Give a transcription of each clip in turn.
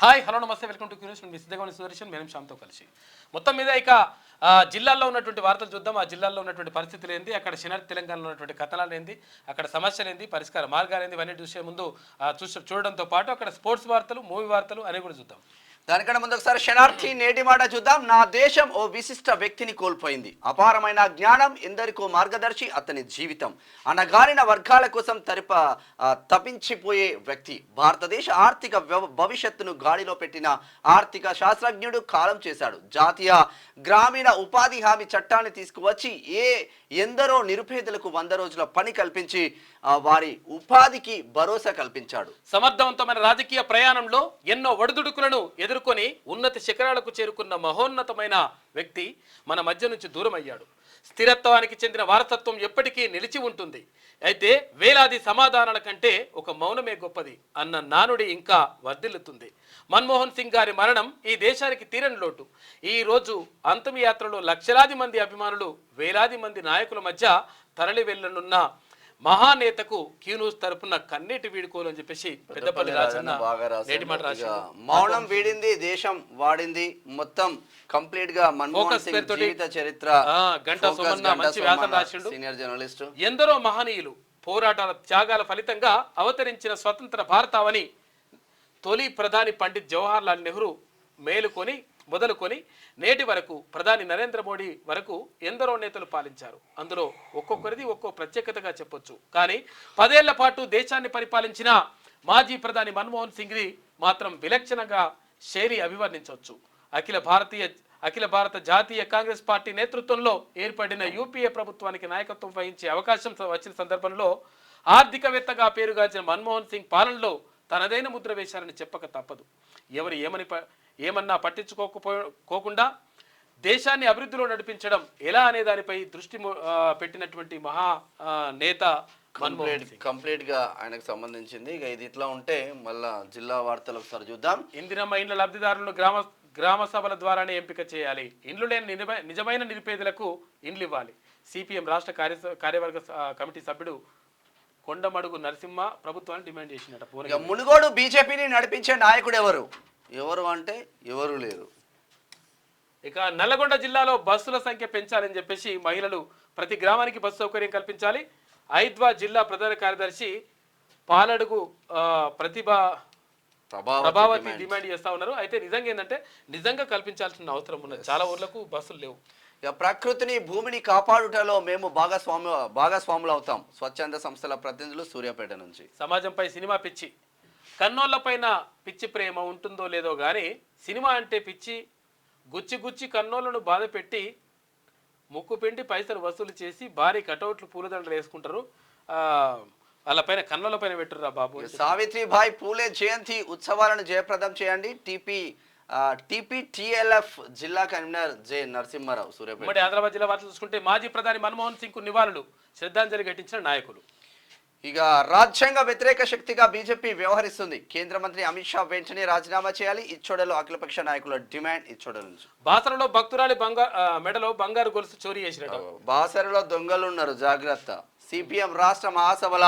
Hi hello నమస్తే welcome to curious మీ సిద్ధగమని సుదర్శన్ మేము శ్యామ్తో కలిసి మొత్తం మీద ఇక జిల్లాల్లో ఉన్నటువంటి వార్తలు చూద్దాం. ఆ జిల్లాల్లో ఉన్నటువంటి పరిస్థితులు ఏంది, అక్కడ శనార్థి తెలంగాణలో ఉన్నటువంటి కథనాలు ఏంది, అక్కడ సమస్యలు ఏంది, పరిష్కార మార్గాలు ఏంది, ఇవన్నీ చూసే ముందు చూడడంతో పాటు అక్కడ స్పోర్ట్స్ వార్తలు, మూవీ వార్తలు అనేవి కూడా చూద్దాం. దానికన్నా ముందు ఒకసారి శనార్థి నేటి మాట చూద్దాం. నా దేశం ఓ విశిష్ట వ్యక్తిని కోల్పోయింది. అపారమైన జ్ఞానం, ఎందరికో మార్గదర్శి అతని జీవితం. అనగారిన వర్గాల కోసం తపించిపోయే వ్యక్తి. భారతదేశ ఆర్థిక భవిష్యత్తును గాడిలో పెట్టిన ఆర్థిక శాస్త్రజ్ఞుడు కాలం చేశాడు. జాతీయ గ్రామీణ ఉపాధి హామీ చట్టాన్ని తీసుకువచ్చి ఎందరో నిరుపేదలకు 100 రోజుల పని కల్పించి వారి ఉపాధికి భరోసా కల్పించాడు. సమర్థవంతమైన రాజకీయ ప్రయాణంలో ఎన్నో ఒడిదుడుకులను ఎదుర్కొని ఉన్నత శిఖరాలకు చేరుకున్న మహోన్నతమైన వ్యక్తి మన మధ్య నుంచి దూరం అయ్యాడు. స్థిరత్వానికి చెందిన వారసత్వం ఎప్పటికీ నిలిచి ఉంటుంది. అయితే వేలాది సమాధానాల కంటే ఒక మౌనమే గొప్పది అన్న నానుడి ఇంకా వర్ధిల్లుతుంది. మన్మోహన్ సింగ్ గారి మరణం ఈ దేశానికి తీరని లోటు. ఈ రోజు అంతిమయాత్రలో లక్షలాది మంది అభిమానులు, వేలాది మంది నాయకుల మధ్య తరలి వెళ్ళనున్న మహానేతకు క్యూన్యూస్ తరపున కన్నీటి వీడుకోలు అని చెప్పేసి పెద్దపల్లి రాజన్న నేటి మాట రాశారు. మౌనం వీడింది, దేశం వాడింది. మొత్తం కంప్లీట్ గా మన్మోహన్ సింగ్ జీవిత చరిత్ర గంట సోమన్న మంచి వ్యాసం రాసిండు. Senior journalist. ఎందరో మహనీయులు పోరాటాల త్యాగాల ఫలితంగా అవతరించిన స్వతంత్ర భారతావని తొలి ప్రధాని పండిత్ జవహర్ లాల్ నెహ్రూ మొదలుకొని నేటి వరకు ప్రధాని నరేంద్ర మోడీ వరకు ఎందరో నేతలు పాలించారు. అందులో ఒక్కొక్కరిది ఒక్కో ప్రత్యేకతగా చెప్పొచ్చు. కానీ 10 ఏళ్ల పాటు దేశాన్ని పరిపాలించిన మాజీ ప్రధాని మన్మోహన్ సింగ్ది మాత్రం విలక్షణంగా శైలి అభివర్ణించవచ్చు. అఖిల భారత జాతీయ కాంగ్రెస్ పార్టీ నేతృత్వంలో ఏర్పడిన యూపీఏ ప్రభుత్వానికి నాయకత్వం వహించే అవకాశం వచ్చిన సందర్భంలో ఆర్థికవేత్తగా పేరుగాంచిన మన్మోహన్ సింగ్ పాలనలో తనదైన ముద్ర వేశారని చెప్పక తప్పదు. ఎవరు ఏమన్నా పట్టించుకోకుండా దేశాన్ని అభివృద్ధిలో నడిపించడం ఎలా అనే దానిపై దృష్టి పెట్టినటువంటి మహా నేత కంప్లీట్ గా ఆయనకు సంబంధించింది. ఇక ఇది ఇట్లా ఉంటే మళ్ళా జిల్లా వార్తలు ఒకసారి చూద్దాం. ఇందిరమ్మ ఇండ్ల లబ్ధిదారులను గ్రామ సభల ద్వారానే ఎంపిక చేయాలి. ఇండ్లు లేని నిజమైన నిరుపేదలకు ఇండ్లు ఇవ్వాలి. సిపిఎం రాష్ట్ర కార్యవర్గ కమిటీ సభ్యుడు కొండమడుగు నరసింహ ప్రభుత్వాన్ని డిమాండ్ చేసినట్టు. మునుగోడు బీజేపీని నడిపించే నాయకుడు ఎవరు అంటే ఎవరు లేరు. ఇక నల్లగొండ జిల్లాలో బస్సుల సంఖ్య పెంచాలని చెప్పేసి మహిళలు ప్రతి గ్రామానికి బస్సు సౌకర్యం కల్పించాలి. ఐద్వా జిల్లా ప్రధాన కార్యదర్శి పాలడుగు ప్రభావతి డిమాండ్ చేస్తా ఉన్నారు. అయితే నిజంగా కల్పించాల్సిన అవసరం ఉన్నది. చాలా ఊర్లకు బస్సులు లేవు. ఇక ప్రకృతిని, భూమిని కాపాడుటలో మేము భాగస్వాములు అవుతాం. స్వచ్ఛంద సంస్థల ప్రతినిధులు సూర్యాపేట నుంచి. సమాజంపై సినిమా పిచ్చి, కన్నోళ్లపైన పిచ్చి ప్రేమ ఉంటుందో లేదో కానీ సినిమా అంటే పిచ్చి. గుచ్చి కన్నోళ్లను బాధ పెట్టి ముక్కు పిండి పైసలు వసూలు చేసి భారీ కటౌట్లు పూలదండలు వేసుకుంటారు. వాళ్ళపైన కన్నోళ్లపైన పెట్టుర్రా బాబు. సావిత్రిబాయి పూలే జయంతి ఉత్సవాలను జయప్రదం చేయండి. టీపీటీఎల్ఎఫ్ జిల్లా కన్వీనర్ జె నరసింహారావు సూర్యాపేట. ఉమ్మడి ఆదిలాబాద్ జిల్లా వార్తలు చూసుకుంటే మాజీ ప్రధాని మన్మోహన్ సింగ్ కు నివాళులు, శ్రద్ధాంజలి ఘటించిన నాయకులు. ఇక రాజ్యాంగ వ్యతిరేక శక్తిగా బీజేపీ వ్యవహరిస్తుంది. కేంద్ర మంత్రి అమిత్ షా వెంటనే రాజీనామా చేయాలి. ఇచ్చోడలో అఖిలపక్ష నాయకుల డిమాండ్. ఇచ్చోడ నుంచి. బాసరలో భక్తురాలి మెడలో బంగారు గొలుసు చోరీ చేసినట్టు. బాసరలో దొంగలు ఉన్నారు, జాగ్రత్త. సిపిఎం రాష్ట్ర మహాసభల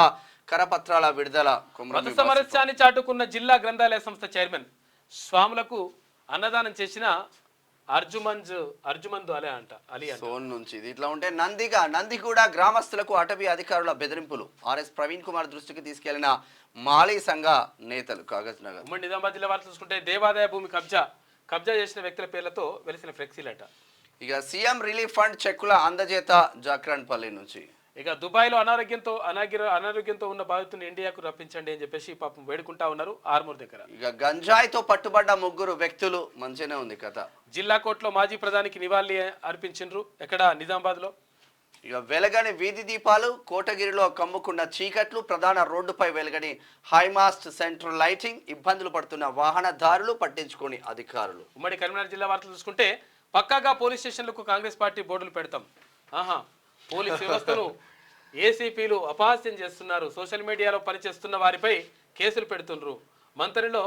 కరపత్రాల విడుదల. మత సమరస్యాన్ని చాటుకున్న జిల్లా గ్రంథాలయ సంస్థ చైర్మన్ స్వాములకు అన్నదానం చేసిన అర్జుమందు అలీ సోన్ నుంచి. ఇది ఇట్లా ఉంటే నంది కూడా గ్రామస్తులకు అటవీ అధికారుల బెదిరింపులు. ఆర్ఎస్ ప్రవీణ్ కుమార్ దృష్టికి తీసుకెళ్లిన మాలీ సంఘ నేతలు. కాగజ్ నగర్. ఉమ్మడి నిజామాబాద్ జిల్లా వార్తలు చూసుకుంటే దేవాదాయ భూమి కబ్జా చేసిన వ్యక్తుల పేర్లతో వెలిసిన ఫ్లెక్సీలట. ఇక సీఎం రిలీఫ్ ఫండ్ చెక్కుల అందజేత జాక్రాన్పల్లి నుంచి. ఇక దుబాయ్లో అనారోగ్యంతో ఉన్న బాధితుని ఇండియాకు రప్పించండి అని చెప్పేసి పాపం వేడుకుంటా ఉన్నారు ఆర్మూర్ దగ్గర. ఇక గంజాయితో పట్టుబడ్డ 3 వ్యక్తులు. మంచిగానే ఉంది కథ. జిల్లా కోర్టులో మాజీ ప్రధానికి నివాళి అర్పించిండ్రు. ఎక్కడ? నిజామాబాద్ లో. ఇక వెలగని వీధి దీపాలు, కోటగిరిలో కమ్ముకున్న చీకట్లు, ప్రధాన రోడ్డుపై వెలగని హైమాస్ట్ సెంట్రల్ లైటింగ్, ఇబ్బందులు పడుతున్న వాహనదారులు, పట్టించుకోని అధికారులు. ఉమ్మడి కరీంనగర్ జిల్లా వార్తలు చూసుకుంటే పక్కాగా పోలీస్ స్టేషన్లకు కాంగ్రెస్ పార్టీ బోర్డులు పెడతాం. పోలీస్ వ్యవస్థను ఏసీపీలు అపహాస్యం చేస్తున్నారు. సోషల్ మీడియాలో పనిచేస్తున్న వారిపై కేసులు పెడుతుండ్రు. మంత్రిలో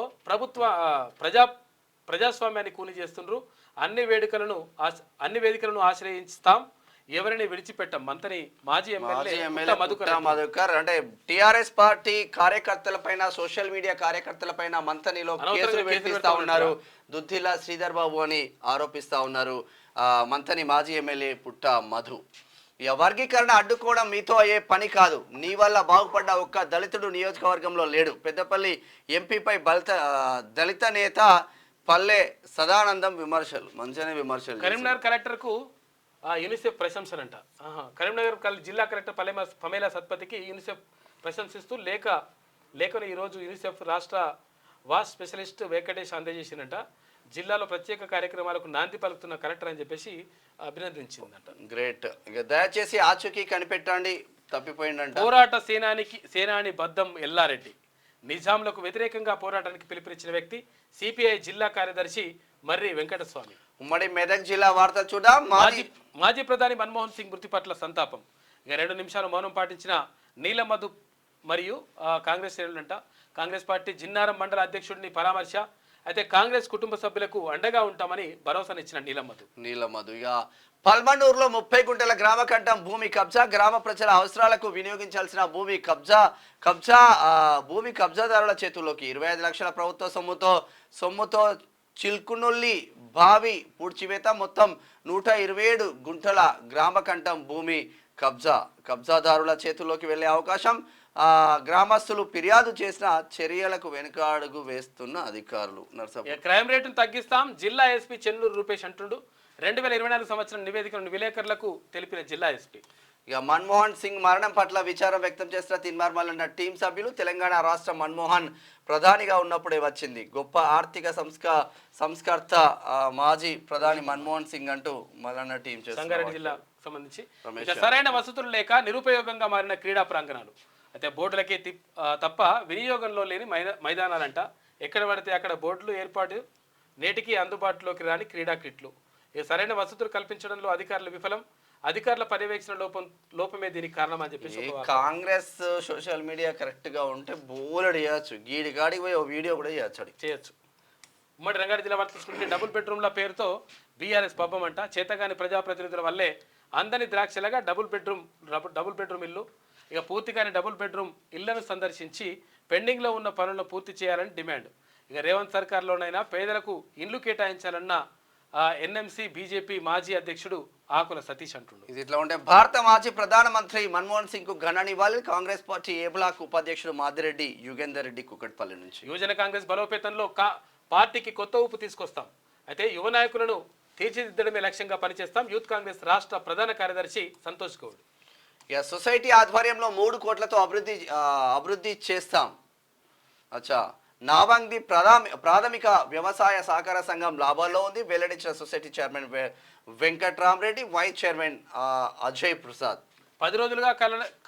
ప్రజాస్వామ్యాన్ని కూని చేస్తుండ్రు. అన్ని వేదికలను ఆశ్రయిస్తాం. ఎవరిని విడిచిపెట్టాం మంతని మాజీ మాజీ ఎమ్మెల్యే ఎమ్మెల్యే మధుకర్ పుట్టా మధుకర్ అంటే టిఆర్ఎస్ పార్టీ కార్యకర్తలపైన సోషల్ మీడియా కార్యకర్తలపైన మంతనిలో అనవసరంగా కేసులు కేసులు పెట్టిస్తా పెడతా ఉన్నారు. దుద్దిల్ల శ్రీధర్ బాబు అని ఆరోపిస్తా ఉన్నారు మంతని మాజీ ఎమ్మెల్యే పుట్టా మధు. ఇక వర్గీకరణ అడ్డుకోవడం మీతో అయ్యే పని కాదు. నీ వల్ల బాగుపడ్డ ఒక్క దళితుడు నియోజకవర్గంలో లేడు. పెద్దపల్లి ఎంపీపై దళిత నేత పల్లె సదానందం విమర్శలు. మంచిగానే విమర్శలు. కరీంనగర్ కలెక్టర్ కు యూనిసెఫ్ ప్రశంసలంట. కరీంనగర్ జిల్లా కలెక్టర్ పమేలా సత్పతికి యూనిసెఫ్ ప్రశంసిస్తూ లేఖను ఈరోజు యూనిసెఫ్ రాష్ట్ర వాస్ స్పెషలిస్ట్ వెంకటేష్ అందజేసిందంట. జిల్లాలో ప్రత్యేక కార్యక్రమాలకు నాంది పలుకుతున్న కలెక్టర్ అని చెప్పేసి అభినందించిందంట. గ్రేట్. ఇక దయచేసి ఆచూకీ కనిపెట్టండి, తప్పిపోయిందంట. పోరాట సేనాని బద్దం ఎల్లారెడ్డి నిజాంలకు వ్యతిరేకంగా పోరాటానికి పిలుపునిచ్చిన వ్యక్తి సిపిఐ జిల్లా కార్యదర్శి మర్రి వెంకటస్వామి. ఉమ్మడి మెదక్ జిల్లా వార్తలు చూద్దాం. మాజీ ప్రధాని మన్మోహన్ సింగ్ మృతి పట్ల సంతాపం. ఇక 2 నిమిషాలు మౌనం పాటించిన నీలమధు మరియు కాంగ్రెస్ శ్రేణులంట. కాంగ్రెస్ పార్టీ జిన్నారం మండల అధ్యక్షుడిని పరామర్శ. అయితే కాంగ్రెస్ కుటుంబ సభ్యులకు అండగా ఉంటామని భరోసానిచ్చిన నీలమధు. ఇక పల్మనూరులో 30 గుంటల గ్రామ కంఠం భూమి కబ్జా. గ్రామ ప్రజల అవసరాలకు వినియోగించాల్సిన భూమి కబ్జాదారుల చేతుల్లోకి. 25 లక్షల ప్రభుత్వ సొమ్ముతో చిల్కునొల్లి బావి పూడ్చివేత. మొత్తం 127 గుంటల గ్రామ కంఠం భూమి కబ్జాదారుల చేతుల్లోకి వెళ్లే అవకాశం. గ్రామస్తులు ఫిర్యాదు చేసిన చర్యలకు వెనుకాడుగు వేస్తున్న అధికారులు. క్రైమ్ రేటును తగ్గిస్తాం జిల్లా ఎస్పీ చెన్నూరు రూపేష్ అంటుండు. 2024 సంవత్సరం నివేదికను విలేకరులకు తెలిపిన జిల్లా ఎస్పీ. ఇక మన్మోహన్ సింగ్ మరణం పట్ల విచారం వ్యక్తం చేసిన తిన్మార్మల్ టీం సభ్యులు. తెలంగాణ రాష్ట్ర మన్మోహన్ ప్రధానిగా ఉన్నప్పుడే వచ్చింది. గొప్ప ఆర్థిక సంస్కర్త మాజీ ప్రధాని మన్మోహన్ సింగ్ అంటూ మల్లన్న టీం సంగారెడ్డి జిల్లా సంబంధించి సరైన వసతులు లేక నిరుపయోగంగా మారిన క్రీడా ప్రాంగణాలు. అయితే బోర్డులకే తప్ప వినియోగంలో లేని మైదానాలంట. ఎక్కడ పడితే అక్కడ బోర్డులు ఏర్పాటు, నేటికి అందుబాటులోకి రాని క్రీడా కిట్లు. సరైన వసతులు కల్పించడంలో అధికారులు విఫలం. అధికారుల పర్యవేక్షణ లోపమే దీనికి కారణం అని చెప్పేసి కాంగ్రెస్ సోషల్ మీడియా కరెక్ట్ గా ఉంటే బోలెడు చేయొచ్చు. గీడిగాడికి పోయి వీడియో కూడా చేయొచ్చు. ఉమ్మడి రంగారెడ్డి జిల్లా వార్త చూసుకుంటే డబుల్ బెడ్రూమ్ల పేరుతో బీఆర్ఎస్ పబ్బం అంట. చేతగాని ప్రజాప్రతినిధుల వల్లే అందని ద్రాక్షలాగా డబుల్ బెడ్రూమ్ ఇల్లు. ఇక పూర్తిగానే డబుల్ బెడ్రూమ్ ఇళ్లను సందర్శించి పెండింగ్లో ఉన్న పనులను పూర్తి చేయాలని డిమాండ్. ఇక రేవంత్ సర్కార్లోనైనా పేదలకు ఇండ్లు కేటాయించాలన్న ఎన్ఎంసీ బీజేపీ మాజీ అధ్యక్షుడు ఆకుల సతీష్ అంటుండు. ఇది ఇట్లా ఉంటే భారత మాజీ ప్రధానమంత్రి మన్మోహన్ సింగ్ కు ఘన నివాళి. కాంగ్రెస్ పార్టీ ఏ బ్లాక్ ఉపాధ్యక్షుడు మాదిరెడ్డి యుగేందర్ రెడ్డి కుకట్పల్లి నుంచి. యువజన కాంగ్రెస్ బలోపేతంలో పార్టీకి కొత్త ఊపు తీసుకొస్తాం. అయితే యువ నాయకులను తీర్చిదిద్దడమే లక్ష్యంగా పనిచేస్తాం. యూత్ కాంగ్రెస్ రాష్ట్ర ప్రధాన కార్యదర్శి సంతోష్ గౌడ్. ఇక సొసైటీ ఆధ్వర్యంలో 3 కోట్లతో అభివృద్ధి చేస్తాం. అచ్చా నావంగి ప్రాథమిక వ్యవసాయ సహకార సంఘం లాభాల్లో ఉంది. వెల్లడించిన society chairman Venkatrama Reddy, vice chairman Ajay Prasad. 10 రోజులుగా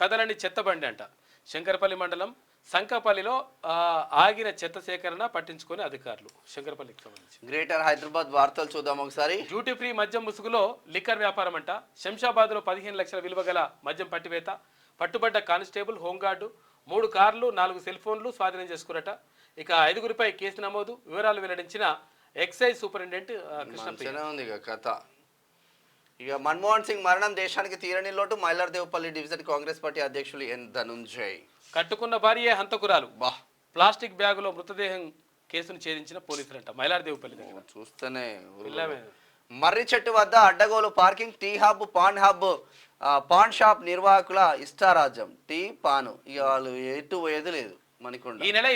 కదలని చెత్తబండి అంట. శంకరపల్లి మండలం సంకపల్లిలో ఆగిన చెత్త సేకరణ పట్టించుకునే అధికారులు. శంకరపల్లికి సంబంధించి గ్రేటర్ హైదరాబాద్ వార్తలు చూద్దాం ఒకసారి. డ్యూటీ ఫ్రీ మద్యం ముసుగులో లిక్కర్ వ్యాపారం అంట. శంషాబాద్లో 15 లక్షల విలువ గల మద్యం పట్టివేత. పట్టుబడ్డ కానిస్టేబుల్, హోంగార్డు 3 కార్లు 4 సెల్ ఫోన్లు స్వాధీనం చేసుకున్నట. ఇక 5గురిపై కేసు నమోదు. వివరాలు వెల్లడించిన ఎక్సైజ్ సూపరింటెండెంట్ కృష్ణ. ఉంది కథ. ఇక మన్మోహన్ సింగ్ మరణం దేశానికి తీరని లోటు. మైలార్దేవపల్లి డివిజన్ కాంగ్రెస్ పార్టీ అధ్యక్షులు ఎన్ ధనుంజయ్. కట్టుకున్న భార్యే హంతకురాలు. ప్లాస్టిక్ బ్యాగులో మృతదేహం కేసును ఛేదించిన పోలీసులంట. మైలార్దేవపల్లి దగ్గర చూస్తేనే. మర్రి చెట్టు వద్ద అడ్డగోలు parking. Tea hub, paan shop నిర్వాహకుల ఇష్టారాజ్యం. టీ పాను ఇక వాళ్ళు ఎటు పోయేది లేదు. మణికొండ ఈ నెల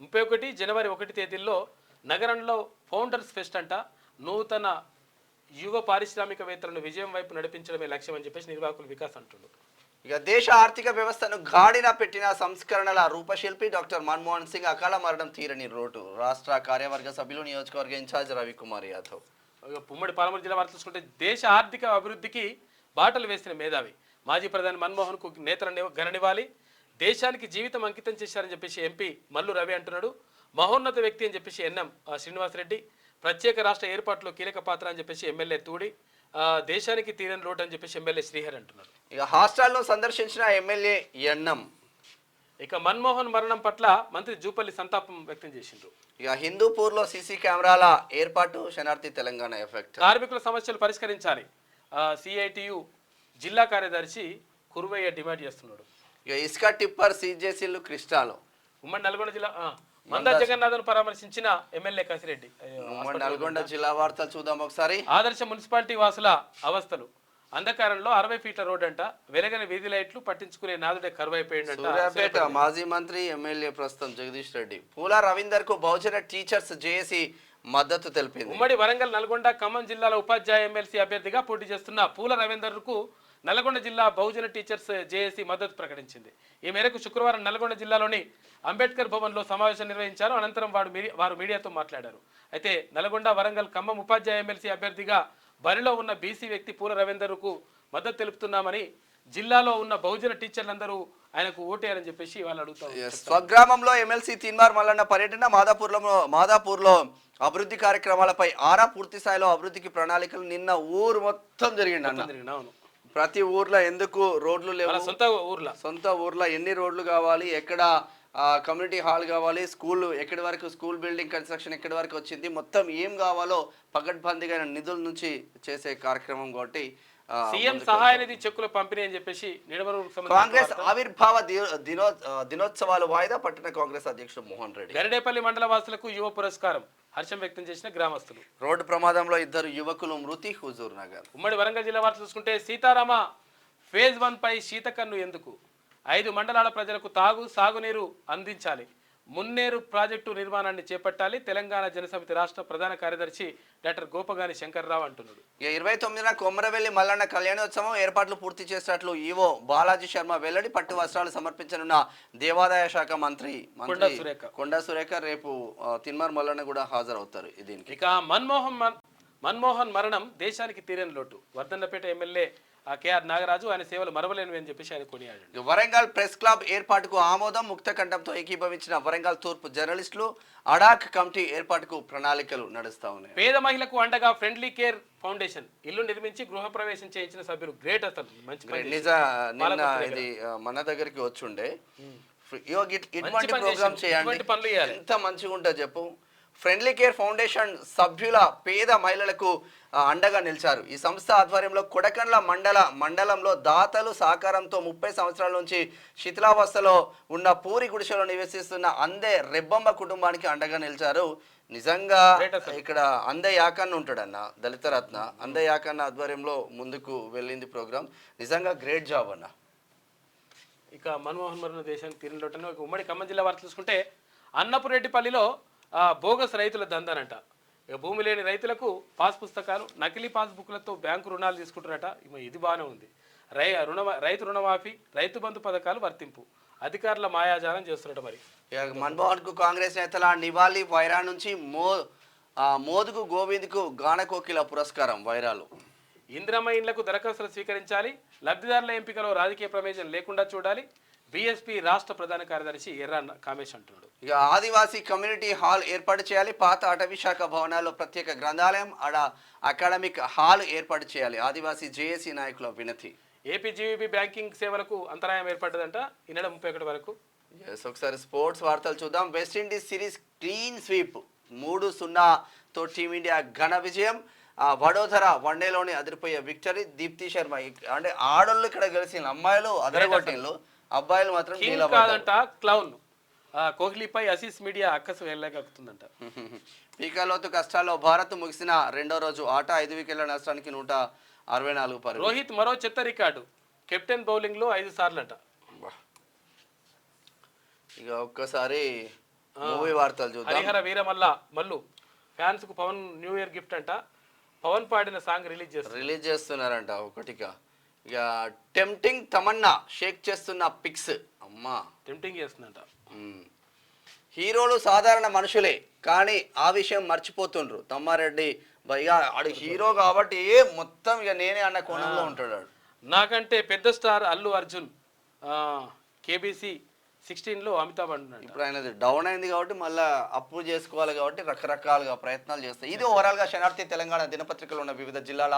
31 జనవరి 1 తేదీల్లో నగరంలో ఫౌండర్స్ ఫెస్ట్ అంట. నూతన యువ పారిశ్రామికవేత్తలను విజయం వైపు నడిపించడమే లక్ష్యం అని చెప్పేసి నిర్వాహకులు వికాస్ అంటున్నారు. ఇక దేశ ఆర్థిక వ్యవస్థను గాడిన పెట్టిన సంస్కరణల రూపశిల్పి డాక్టర్ మన్మోహన్ సింగ్ అకాల మరణం తీరని రోటు. రాష్ట్ర కార్యవర్గ సభ్యులు, నియోజకవర్గ ఇన్ఛార్జ్ రవికుమార్ యాదవ్. ఉమ్మడి పాలమూరు జిల్లా వార్త చూసుకుంటే దేశ ఆర్థిక అభివృద్ధికి బాటలు వేసిన మేధావి మాజీ ప్రధాని మన్మోహన్ కు నేతల ఘననివ్వాలి. దేశానికి జీవితం అంకితం చేశారని చెప్పేసి ఎంపీ మల్లు రవి అంటున్నాడు. మహోన్నత వ్యక్తి అని చెప్పేసి ఎన్ఎం శ్రీనివాసరెడ్డి. ప్రత్యేక రాష్ట్ర ఏర్పాటులో కీలక పాత్ర అని చెప్పేసి ఎమ్మెల్యే తూడి. దేశానికి తీరని లోటు అని చెప్పేసి ఎమ్మెల్యే శ్రీహరి అంటున్నారు. ఇక హాస్టల్లో సందర్శించిన ఎమ్మెల్యే ఎన్ఎం. ఇక మన్మోహన్ మరణం పట్ల మంత్రి జూపల్లి సంతాపం వ్యక్తం చేసిండ్రు. ఇక హిందూపూర్లో సీసీ కెమెరాల ఏర్పాటు శనార్థి తెలంగాణ ఎఫెక్ట్. కార్మికుల సమస్యలు పరిష్కరించాలి. సిఐటియు జిల్లా కార్యదర్శి కురువయ్య డిమాండ్ చేస్తున్నాడు. ఇక ఇసుక టిప్పర్ సీజేసీలు కృష్ణాలో. ఉమ్మడి నల్గొండ జిల్లా మందా జగన్నాథ్ను పరామర్శించిన ఎమ్మెల్యే కసిరెడ్డి. ఉమ్మడి నల్గొండ జిల్లా వార్తలు చూద్దాం ఒకసారి. ఆదర్శ మున్సిపాలిటీ వాసుల అవస్థలు. అంధకారంలో 60 ఫీట్ల రోడ్ అంట, వెలగని వీధి లైట్లు పట్టించుకునే నాదుడే కరువైపోయిందంట. సూర్యాపేట మాజీ మంత్రి ఎమ్మెల్యే ప్రస్తుతం జగదీష్ రెడ్డి. పూల రవీందర్ కు బహుజన టీచర్స్ జేఏసీ మద్దతు తెలిపింది. ఉమ్మడి వరంగల్, నల్గొండ, ఖమ్మం జిల్లాల ఉపాధ్యాయ ఎమ్మెల్సీ అభ్యర్థిగా పోటీ చేస్తున్న పూల రవీందర్ కు నల్గొండ జిల్లా బహుజన టీచర్స్ జేఏసీ మద్దతు ప్రకటించింది. ఈ మేరకు శుక్రవారం నల్గొండ జిల్లాలోని అంబేద్కర్ భవన్లో సమావేశం నిర్వహించారు. అనంతరం వారు మీడియాతో మాట్లాడారు. అయితే నల్గొండ, వరంగల్, ఖమ్మం ఉపాధ్యాయ ఎమ్మెల్సీ అభ్యర్థిగా బరిలో ఉన్న బీసీ వ్యక్తి పూల రవీందర్కు మద్దతు తెలుపుతున్నామని, జిల్లాలో ఉన్న బహుజన టీచర్లందరూ ఆయనకు ఓటేయాలని చెప్పేసి వాళ్ళు అడుగుతారు. స్వగ్రామంలో ఎమ్మెల్సీ తీన్మార్ మల్లన్న పర్యటన. మాదాపూర్లో అభివృద్ధి కార్యక్రమాలపై ఆరా. పూర్తి స్థాయిలో అభివృద్ధికి ప్రణాళికలు. నిన్న ఊరు మొత్తం జరిగింది. ప్రతి ఊర్లో ఎందుకు రోడ్లు లేవు, సొంత ఊర్లో ఎన్ని రోడ్లు కావాలి, ఎక్కడ కమ్యూనిటీ హాల్ కావాలి, స్కూల్ ఎక్కడి వరకు, స్కూల్ బిల్డింగ్ కన్స్ట్రక్షన్ ఎక్కడి వరకు వచ్చింది, మొత్తం ఏం కావాలో పగడ్బందీగా నిధుల నుంచి చేసే కార్యక్రమం కాబట్టి సీఎం సహాయ నిధి చెక్కుల పంపిణీ అని చెప్పేసి కాంగ్రెస్ ఆవిర్భావ దినోత్సవాలు వాయిదా. పట్టిన కాంగ్రెస్ అధ్యక్షుడు మోహన్ రెడ్డి. గరిడేపల్లి మండల వాసులకు యువ పురస్కారం. హర్షం వ్యక్తం చేసిన గ్రామస్తులు. రోడ్డు ప్రమాదంలో 2 యువకులు మృతి. హుజూర్ నగర్. ఉమ్మడి వరంగల్ జిల్లా వార్త చూసుకుంటే సీతారామ ఫేజ్ 1 పై శీతకన్ను ఎందుకు? 5 మండలాల ప్రజలకు సాగునీరు అందించాలి. మున్నేరు ప్రాజెక్టు నిర్మాణాన్ని చేపట్టాలి. తెలంగాణ జనసమితి రాష్ట్ర ప్రధాన కార్యదర్శి డాక్టర్ గోపగాని శంకర్రావు అంటున్నాడు. 29న కొమరవెల్లి మల్లన్న కళ్యాణోత్సవం ఏర్పాట్లు పూర్తి చేసినట్లు ఈవో బాలాజీ శర్మ వెల్లడి. పట్టు వస్త్రాలు సమర్పించనున్న దేవాదాయ శాఖ మంత్రి కొండా సురేఖ రేపు తిన్మార్ మల్లన్న కూడా హాజరవుతారు దీనికి. ఇక మన్మోహన్ మరణం దేశానికి తీరని లోటు. వర్ధన్నపేట ఎమ్మెల్యే కేఆర్ నాగరాజు ఆయన సేవలు మరవలేనివి అని చెప్పేసి ఆయన కొనియాడారు. వరంగల్ ప్రెస్ క్లబ్ ఏర్పాటుకు ఆమోదం. ముక్త కంఠంతో ఏకీభవించిన వరంగల్ తూర్పు జర్నలిస్టులు. అడాక్ కమిటీ ఏర్పాటుకు ప్రణాళికలు నడుస్తా ఉన్నాయి. పేద మహిళకు అండగా ఫ్రెండ్లీ కేర్ ఫౌండేషన్ ఇల్లు నిర్మించి గృహప్రవేశం చేయించిన సభ్యులు గ్రేట్. అసలు ఇది మన దగ్గరికి వచ్చుండే. ఇటువంటి ప్రోగ్రామ్ చేయండి, ఎంత మంచిగా ఉంటుంది చెప్పు. ఫ్రెండ్లీ కేర్ ఫౌండేషన్ సభ్యుల పేద మహిళలకు అండగా నిలిచారు. ఈ సంస్థ ఆధ్వర్యంలో కొడకండ్ల మండలంలో దాతలు సహకారంతో 30 సంవత్సరాల నుంచి శిథిలావస్థలో ఉన్న పూరి గుడిసెలో నివసిస్తున్న అందే రెబ్బమ్మ కుటుంబానికి అండగా నిలిచారు. నిజంగా ఇక్కడ అందే యాకన్న ఉంటాడన్న, దళిత రత్న అందే యాకన్న ఆధ్వర్యంలో ముందుకు వెళ్ళింది ప్రోగ్రామ్. నిజంగా గ్రేట్ జాబ్ అన్న. ఇక మన్మోహన్ మరణ దేశానికి తీరినలోటనే ఉమ్మడి ఖమ్మం జిల్లా వార్త చూసుకుంటే అన్నపురెడ్డిపల్లిలో బోగస్ రైతుల దందానంట. ఇక భూమి లేని రైతులకు పాస్ పుస్తకాలు, నకిలీ పాస్ బుక్లతో బ్యాంకు రుణాలు తీసుకుంటారట. ఇది బాగానే ఉంది. రైతు రుణమాఫీ, రైతు బంధు పథకాలు వర్తింపు. అధికారుల మాయాజాలం చేస్తున్నట్టు. మరి మన్మోహన్ కు కాంగ్రెస్ నేతల నివాళి. వైరా నుంచి మోదుగు గోవింద్కు గానకోకిల పురస్కారం. వైరాలు. ఇందిరమ్మ ఇండ్లకు దరఖాస్తులు స్వీకరించాలి. లబ్ధిదారుల ఎంపికలో రాజకీయ ప్రమేయం లేకుండా చూడాలి. బీఎస్పీ రాష్ట్ర ప్రధాన కార్యదర్శి ఎర్ర కామేష్ అంటున్నాడు. ఇక ఆదివాసీ కమ్యూనిటీ హాల్ ఏర్పాటు చేయాలి. పాత అటవీ శాఖ భవనాల్లో ప్రత్యేక గ్రంథాలయం, అకాడమిక్ హాల్ ఏర్పాటు చేయాలి. ఆదివాసీ జేఏసీ నాయకుల వినతి. ఏపీ జీవీబీ బ్యాంకింగ్ సేవలకు అంతరాయం ఏర్పడ్డదంట ఈ నెల 31 వరకు. ఒకసారి స్పోర్ట్స్ వార్తలు చూద్దాం. వెస్టిండీస్ సిరీస్ క్లీన్ స్వీప్ 3-0తో టీమిండియా ఘన విజయం. వడోదర వన్డేలోని అదిరిపోయే విక్టరీ. దీప్తి శర్మ. అంటే ఆడోళ్ళు ఇక్కడ గెలిచిన, అమ్మాయిలు అదరగొట్టిన్లు, అబ్బాయిలు మాత్రం కాదంట. క్లౌన్ కోహ్లీపై అసీస్ మీడియా అక్కసు వెళ్ళగలుగుతుందంట. పీకాలోతు కష్టాల్లో భారత్ ముగిసిన 2వ రోజు ఆట. 5 వికెట్ల నష్టానికి 164 పరుగులు. రోహిత్ మరో చెత్త రికార్డు. కెప్టెన్ బౌలింగ్ లో 5 సార్లు అంట. ఇక ఒక్కసారి మూవీ వార్తలు చూద్దాం. హరిహర వీరమల్ల మల్లు ఫ్యాన్స్ కు పవన్ న్యూ ఇయర్ గిఫ్ట్ అంట. పవన్ పాడిన సాంగ్ రిలీజ్ చేస్తున్నారంట ఒకటిగా. ఇక టెంప్టింగ్ తమన్నా షేక్ చేస్తున్న పిక్స్. అమ్మా టెంప్టింగ్ చేస్తుందంట. హీరోలు సాధారణ మనుషులే కానీ ఆ విషయం మర్చిపోతుండ్రు. తమ్మారెడ్డి ఇక ఆడు హీరో కాబట్టి మొత్తం ఇక నేనే అన్న కోణంలో ఉంటాడు. నాకంటే పెద్ద స్టార్ అల్లు అర్జున్. కేబీసీ 16లో అమితాబ్ అంటున్నాడు. ఇప్పుడు ఆయనది డౌన్ అయింది కాబట్టి మళ్ళీ అప్పు చేసుకోవాలి కాబట్టి రకరకాలుగా ప్రయత్నాలు చేస్తాయి. ఇది ఓవరాల్గా శనార్థి తెలంగాణ దినపత్రికలో ఉన్న వివిధ జిల్లాల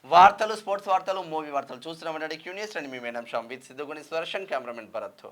వార్తలు, స్పోర్ట్స్ వార్తలు, మూవీ వార్తలు చూస్తున్నామంటే క్యూనియస్ అండ్ మీ మేడం షాం విత్ సిద్ధుగుని స్వర్షన్ కెమెరామెన్ భరత్.